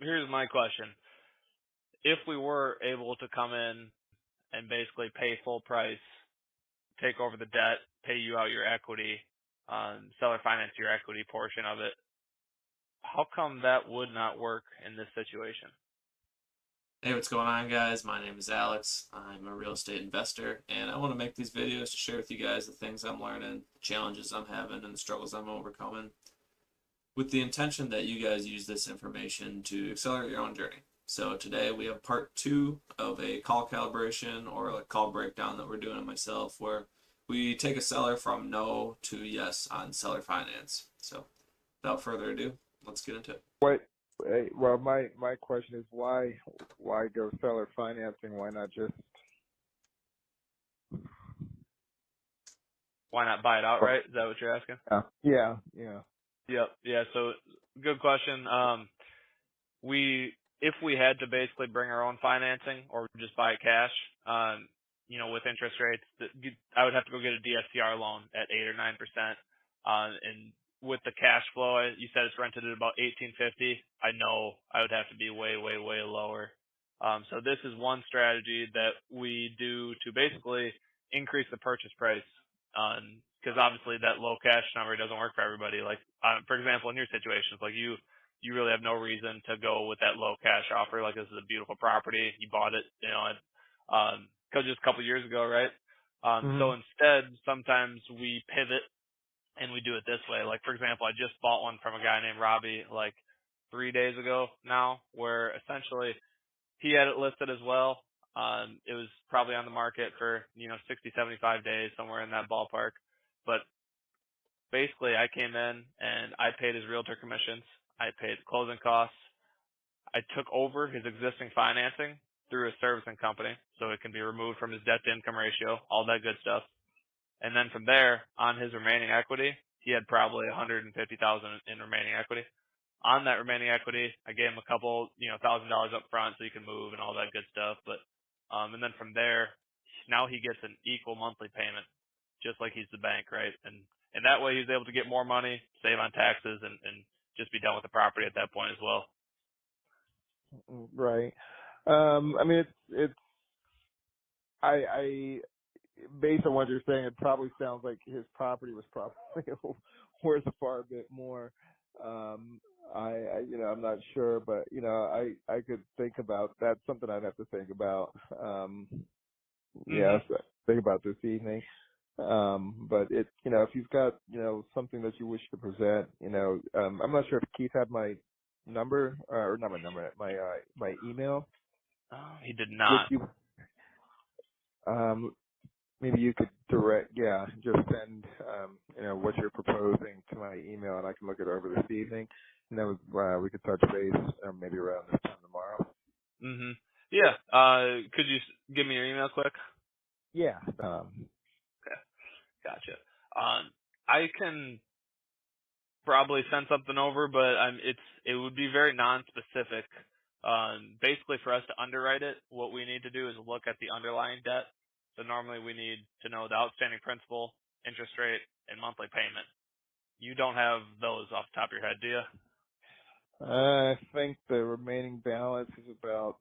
here's my question. If we were able to come in and basically pay full price, take over the debt, pay you out your equity, seller finance your equity portion of it, how come that would not work in this situation? Hey, what's going on, guys? My name is Alex. I'm a real estate investor, and I want to make these videos to share with you guys the things I'm learning, the challenges I'm having, and the struggles I'm overcoming, with the intention that you guys use this information to accelerate your own journey. So today we have part 2 of a call calibration or a call breakdown that we're doing on myself, where we take a seller from no to yes on seller finance. So without further ado, let's get into it. Well, my question is why go seller financing? Why not just Why not buy it outright? Is that what you're asking? Yeah. Yep. Yeah. So good question. If we had to basically bring our own financing or just buy it cash, with interest rates, I would have to go get a DSCR loan at 8 or 9%. And with the cash flow, you said it's rented at about $1,850. I know I would have to be way, way, way lower. So this is one strategy that we do to basically increase the purchase price. Because obviously that low cash number doesn't work for everybody. Like, for example, in your situations, like you really have no reason to go with that low cash offer. Like, this is a beautiful property. You bought it, because just a couple of years ago, right? So instead, sometimes we pivot and we do it this way. Like, for example, I just bought one from a guy named Robbie like 3 days ago now, where essentially he had it listed as well. It was probably on the market for, 60, 75 days, somewhere in that ballpark. But basically I came in and I paid his realtor commissions. I paid closing costs. I took over his existing financing through a servicing company, so it can be removed from his debt to income ratio, all that good stuff. And then from there, on his remaining equity, he had probably $150,000 in remaining equity. On that remaining equity, I gave him a couple, $1,000 up front so he can move and all that good stuff. But, and then from there, now he gets an equal monthly payment, just like he's the bank, right? And that way he's able to get more money, save on taxes, and just be done with the property at that point as well. Right. I mean, I based on what you're saying, it probably sounds like his property was probably worth a far bit more. I'm not sure, but I could think about that's something I'd have to think about. Yes, think about this evening. But if you've got something that you wish to present, I'm not sure if Keith had my number or not my number, my email. Oh, he did not. Maybe you could just send what you're proposing to my email, and I can look it over this evening, and then we could touch base maybe around this time tomorrow. Yeah. Could you give me your email quick? Yeah. Okay. Gotcha. I can probably send something over, but it would be very non-specific. Basically, for us to underwrite it, what we need to do is look at the underlying debt. So normally we need to know the outstanding principal, interest rate, and monthly payment. You don't have those off the top of your head, do you? I think the remaining balance is about,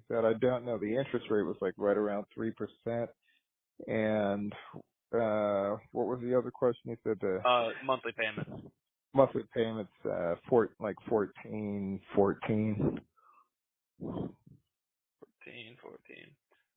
that I don't know. The interest rate was like right around 3%. And what was the other question you said? Monthly payments. Monthly payments, 14. 14.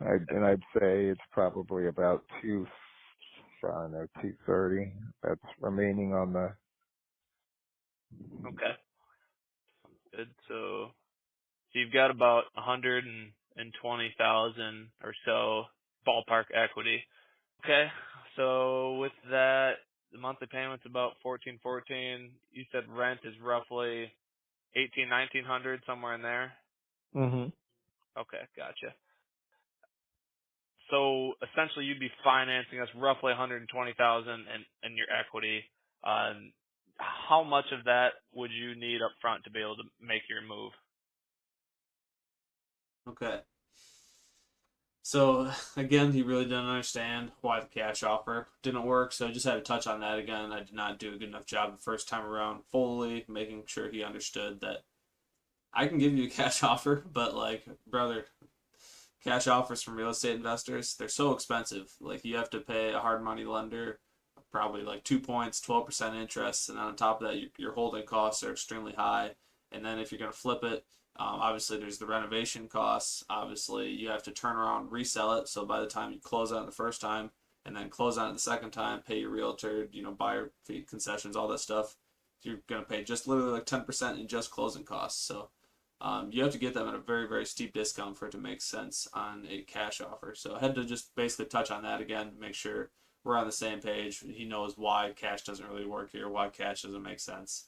And I'd say it's probably about 230. That's remaining on the. Okay. Good. So you've got about 120,000 or so ballpark equity. Okay. So with that, the monthly payment's about $1,414. You said rent is roughly $1,900, somewhere in there. Okay, gotcha. So essentially, you'd be financing us roughly $120,000 in your equity. How much of that would you need up front to be able to make your move? Okay. So again, he really didn't understand why the cash offer didn't work. So I just had to touch on that again. I did not do a good enough job the first time around, fully making sure he understood that I can give you a cash offer, but like, brother, cash offers from real estate investors, they're so expensive. Like, you have to pay a hard money lender probably like 2 points, 12% interest, and on top of that, your holding costs are extremely high. And then if you're going to flip it, obviously there's the renovation costs. Obviously, you have to turn around, resell it. So by the time you close on it the first time, and then close on it the second time, pay your realtor, buyer fee, concessions, all that stuff, you're going to pay just literally like 10% in just closing costs. So you have to get them at a very, very steep discount for it to make sense on a cash offer. So I had to just basically touch on that again, make sure we're on the same page. He knows why cash doesn't really work here, why cash doesn't make sense.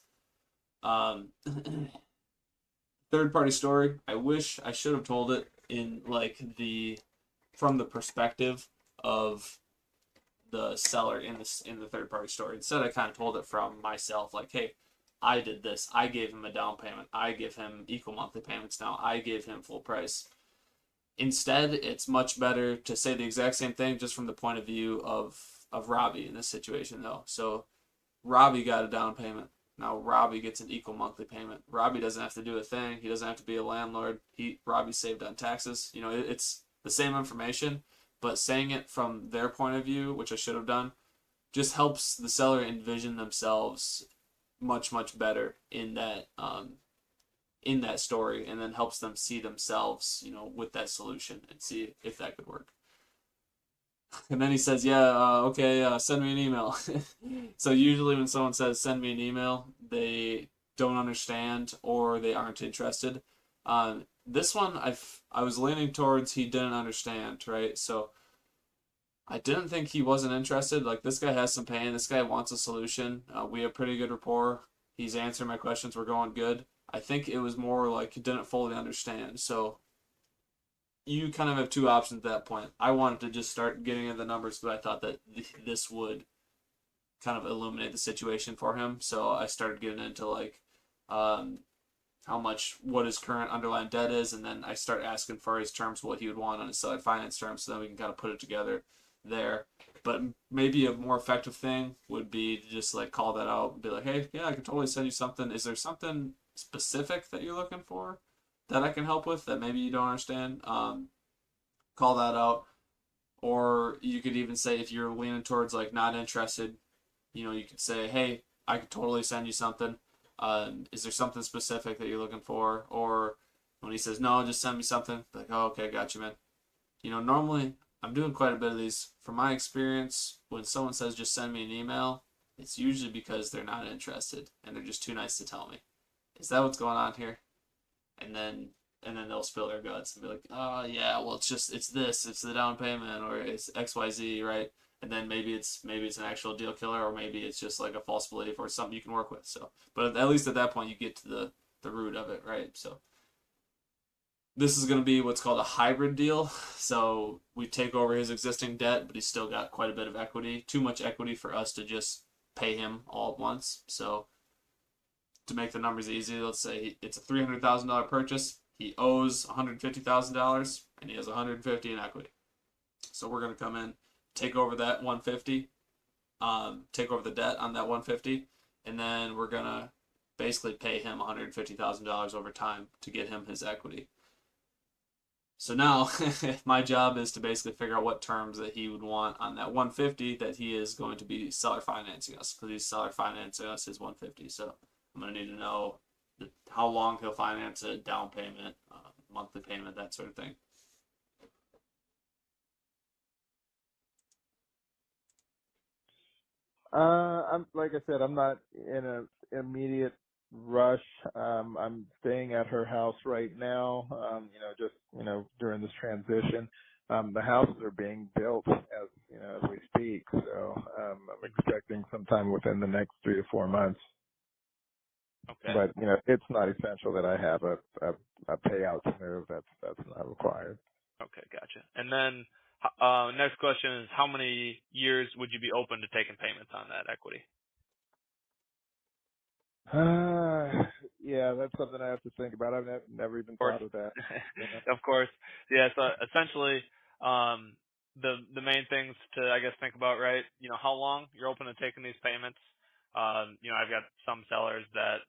Third party story. I wish I should have told it in like from the perspective of the seller in the third party story. Instead, I kind of told it from myself, like, hey, I did this. I gave him a down payment. I give him equal monthly payments now. I gave him full price. Instead, it's much better to say the exact same thing just from the point of view of Robbie in this situation, though. So Robbie got a down payment. Now Robbie gets an equal monthly payment. Robbie doesn't have to do a thing. He doesn't have to be a landlord. Robbie saved on taxes. It's the same information, but saying it from their point of view, which I should have done, just helps the seller envision themselves much, much better in that story, and then helps them see themselves, with that solution and see if that could work. And then he says, yeah, okay, send me an email. So usually when someone says send me an email, they don't understand or they aren't interested. This one, I was leaning towards he didn't understand, right? So I didn't think he wasn't interested. Like, this guy has some pain. This guy wants a solution. We have pretty good rapport. He's answering my questions. We're going good. I think it was more like he didn't fully understand. So you kind of have two options at that point. I wanted to just start getting into the numbers, but I thought that this would kind of illuminate the situation for him. So I started getting into like what his current underlying debt is, and then I start asking for his terms, what he would want on his seller finance terms, so then we can kind of put it together there. But maybe a more effective thing would be to just like call that out and be like, hey, yeah, I can totally send you something. Is there something specific that you're looking for that I can help with that maybe you don't understand? Call that out. Or you could even say, if you're leaning towards like not interested, you could say, hey, I could totally send you something. Is there something specific that you're looking for? Or when he says, no, just send me something, like, oh, okay, got you, man. Normally I'm doing quite a bit of these. From my experience, when someone says just send me an email, it's usually because they're not interested and they're just too nice to tell me. Is that what's going on here? And then they'll spill their guts and be like, oh yeah, well it's the down payment, or it's XYZ, right? And then maybe it's an actual deal killer, or maybe it's just like a false belief or something you can work with. So, but at least at that point you get to the root of it, right? So this is going to be what's called a hybrid deal. So we take over his existing debt, but he's still got quite a bit of equity, too much equity for us to just pay him all at once. So to make the numbers easy, let's say it's a $300,000 purchase. He owes $150,000 and he has $150,000 in equity. So we're going to come in, take over that $150,000, take over the debt on that $150,000, and then we're going to basically pay him $150,000 over time to get him his equity. So now my job is to basically figure out what terms that he would want on that $150,000 that he is going to be seller financing us, because he's seller financing us his $150,000. So I'm going to need to know how long he'll finance it, down payment, monthly payment, that sort of thing. I'm like I said, I'm not in an immediate rush. I'm staying at her house right now. Just during this transition, the houses are being built as we speak. So I'm expecting sometime within the next 3 to 4 months. Okay. But it's not essential that I have a payout to move. That's not required. Okay, gotcha. And then next question is, how many years would you be open to taking payments on that equity? Yeah, that's something I have to think about. I've never even thought of that. Of course. Yeah, so essentially, The main things to, I guess, think about, right? How long you're open to taking these payments. I've got some sellers that,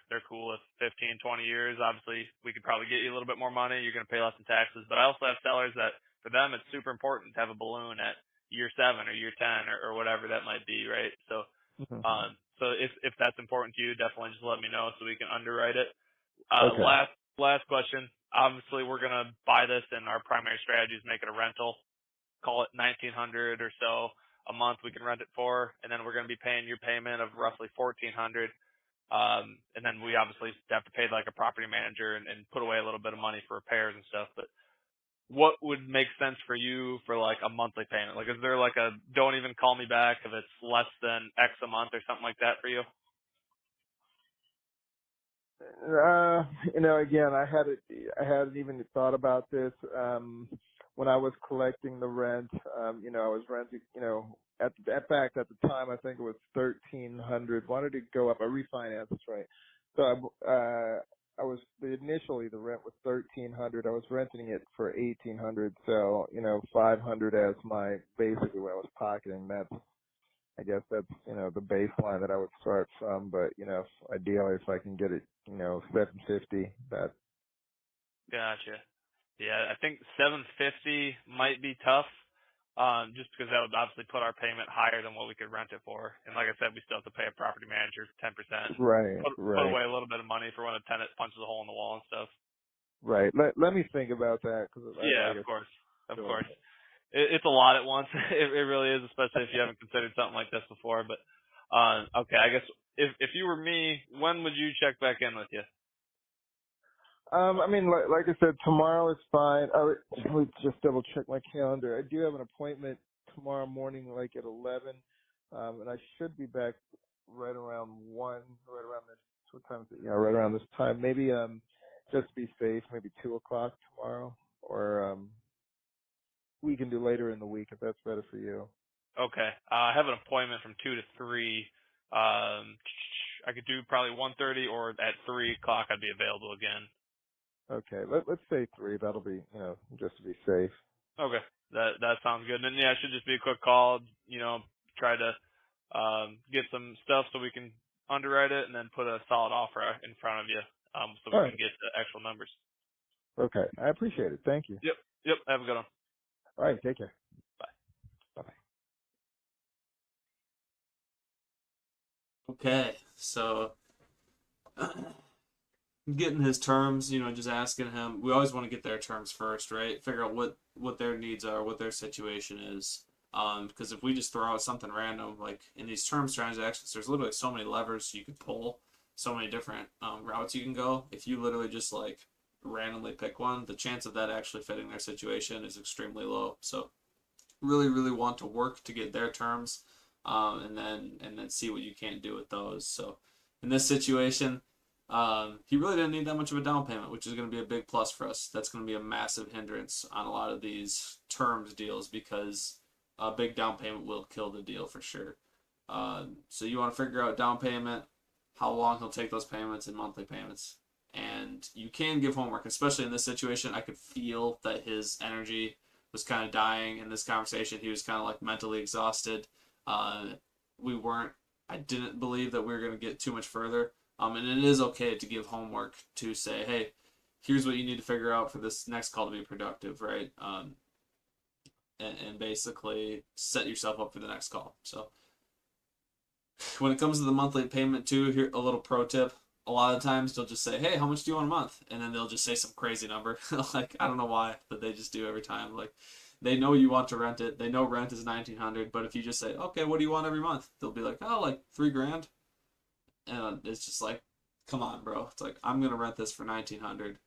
they're cool with 15, 20 years. Obviously, we could probably get you a little bit more money. You're going to pay less in taxes. But I also have sellers that, for them, it's super important to have a balloon at year 7 or year 10 or whatever that might be, right? So, Mhm. so if that's important to you, definitely just let me know so we can underwrite it. Okay. Last question. Obviously, we're going to buy this, and our primary strategy is make it a rental. Call it 1,900 or so a month we can rent it for, and then we're going to be paying your payment of roughly 1,400. And then we obviously have to pay like a property manager and put away a little bit of money for repairs and stuff. But what would make sense for you for like a monthly payment? Like, is there like a don't even call me back if it's less than X a month or something like that for you? Again, I hadn't even thought about this. When I was collecting the rent, I was renting, at the time, I think it was 1,300. Wanted to go up. I refinanced, right? So initially the rent was 1,300. I was renting it for 1,800. So, 500 as my, basically what I was pocketing. I guess that's, the baseline that I would start from, but, ideally if I can get it, 750, that. Gotcha. Yeah, I think 750 might be tough, just because that would obviously put our payment higher than what we could rent it for. And like I said, we still have to pay a property manager 10% and Right, put right, away a little bit of money for when a tenant punches a hole in the wall and stuff. right. Let me think about that, because Yeah, like of I course, of said, course. It's a lot at once. It really is, especially if you haven't considered something like this before. But okay, I guess if you were me, when would you check back in with you? I mean, like I said, tomorrow is fine. Let me just double check my calendar. I do have an appointment tomorrow morning, like at 11, and I should be back right around 1, right around this. What time is it? Yeah, right around this time. Maybe just to be safe, maybe 2 o'clock tomorrow, or we can do later in the week if that's better for you. Okay, I have an appointment from 2 to 3. I could do probably 1:30, or at 3 o'clock I'd be available again. Okay, let's say 3. That'll be, just to be safe. Okay, that sounds good. And then, yeah, it should just be a quick call. Try to get some stuff so we can underwrite it, and then put a solid offer in front of you, so we All can right. get the actual numbers. Okay, I appreciate it. Thank you. Yep. Yep. Have a good one. All right, take care. Bye. Bye-bye. Okay, so getting his terms, just asking him. We always want to get their terms first, right? Figure out what their needs are, what their situation is. Because if we just throw out something random, like in these terms transactions, there's literally so many levers you could pull, so many different routes you can go. If you literally just like randomly pick one, the chance of that actually fitting their situation is extremely low. So really, really want to work to get their terms, and then see what you can't do with those. So in this situation, he really didn't need that much of a down payment, which is going to be a big plus for us. That's going to be a massive hindrance on a lot of these terms deals, because a big down payment will kill the deal for sure. So you want to figure out down payment, how long he'll take those payments, and monthly payments. And you can give homework, especially in this situation. I could feel that his energy was kind of dying in this conversation. He was kind of like mentally exhausted. Uh, we weren't. I didn't believe that we were going to get too much further. And it is okay to give homework, to say, hey, here's what you need to figure out for this next call to be productive, right? And basically set yourself up for the next call. So when it comes to the monthly payment too, here a little pro tip. A lot of times they'll just say, hey, how much do you want a month? And then they'll just say some crazy number. Like, I don't know why, but they just do every time. Like, they know you want to rent it. They know rent is 1,900, but if you just say, okay, what do you want every month? They'll be like, oh, like $3,000. And it's just like, come on, bro. It's like, I'm gonna rent this for 1,900.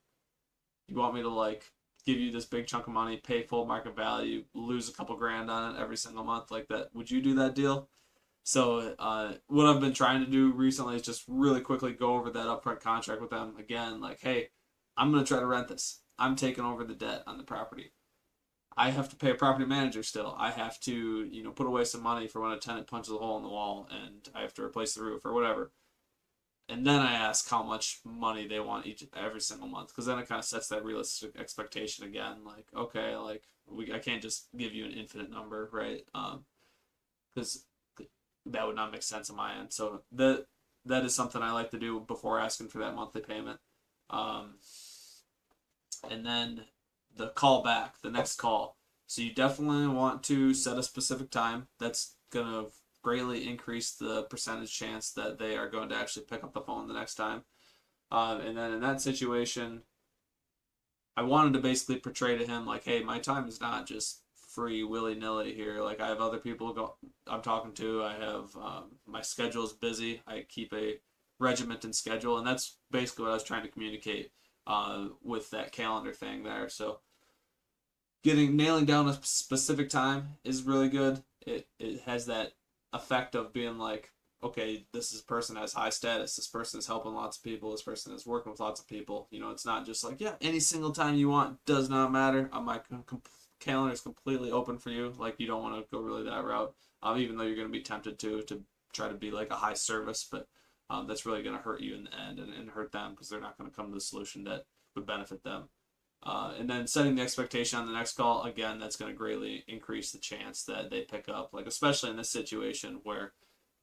You want me to like give you this big chunk of money, pay full market value, lose a couple grand on it every single month like that? Would you do that deal? So what I've been trying to do recently is just really quickly go over that upfront contract with them again. Like, hey, I'm gonna try to rent this. I'm taking over the debt on the property. I have to pay a property manager still. I have to, put away some money for when a tenant punches a hole in the wall and I have to replace the roof or whatever. And then I ask how much money they want every single month, because then it kind of sets that realistic expectation again. Like, okay, like I can't just give you an infinite number, right? Because that would not make sense on my end. So that is something I like to do before asking for that monthly payment. Um, and then the call back, the next call. So you definitely want to set a specific time. That's gonna greatly increase the percentage chance that they are going to actually pick up the phone the next time. And then in that situation, I wanted to basically portray to him like, hey, my time is not just free willy nilly here. Like I have other people I'm talking to. I have my schedule is busy. I keep a regimented schedule, and that's basically what I was trying to communicate with that calendar thing there. So nailing down a specific time is really good. It has that effect of being like, okay, this person has high status. This person is helping lots of people. This person is working with lots of people. You know, it's not just like, yeah, any single time you want, does not matter. My calendar is completely open for you. Like, you don't want to go really that route, even though you're going to be tempted to try to be like a high service, but that's really going to hurt you in the end and hurt them, because they're not going to come to the solution that would benefit them. And then setting the expectation on the next call, again, that's going to greatly increase the chance that they pick up, like especially in this situation where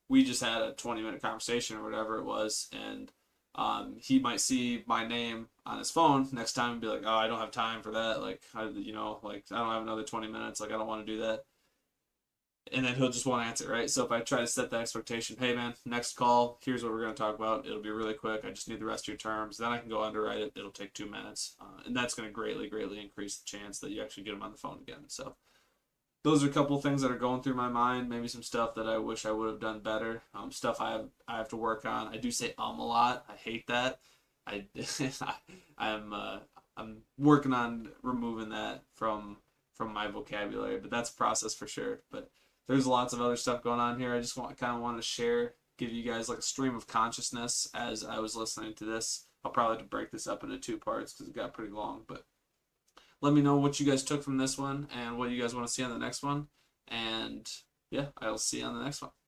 we just had a 20-minute conversation or whatever it was, and he might see my name on his phone next time and be like, oh, I don't have time for that. Like, you know, like I don't have another 20 minutes. Like, I don't want to do that. And then he'll just want to answer, right? So if I try to set that expectation, hey man, next call, here's what we're going to talk about. It'll be really quick. I just need the rest of your terms. Then I can go underwrite it. It'll take 2 minutes. And that's going to greatly, greatly increase the chance that you actually get him on the phone again. So those are a couple of things that are going through my mind. Maybe some stuff that I wish I would have done better. Stuff I have to work on. I do say a lot. I hate that. I'm working on removing that from my vocabulary, but that's a process for sure. But there's lots of other stuff going on here. I just kind of want to share, give you guys like a stream of consciousness as I was listening to this. I'll probably have to break this up into 2 parts because it got pretty long, but let me know what you guys took from this one and what you guys want to see on the next one. And yeah, I'll see you on the next one.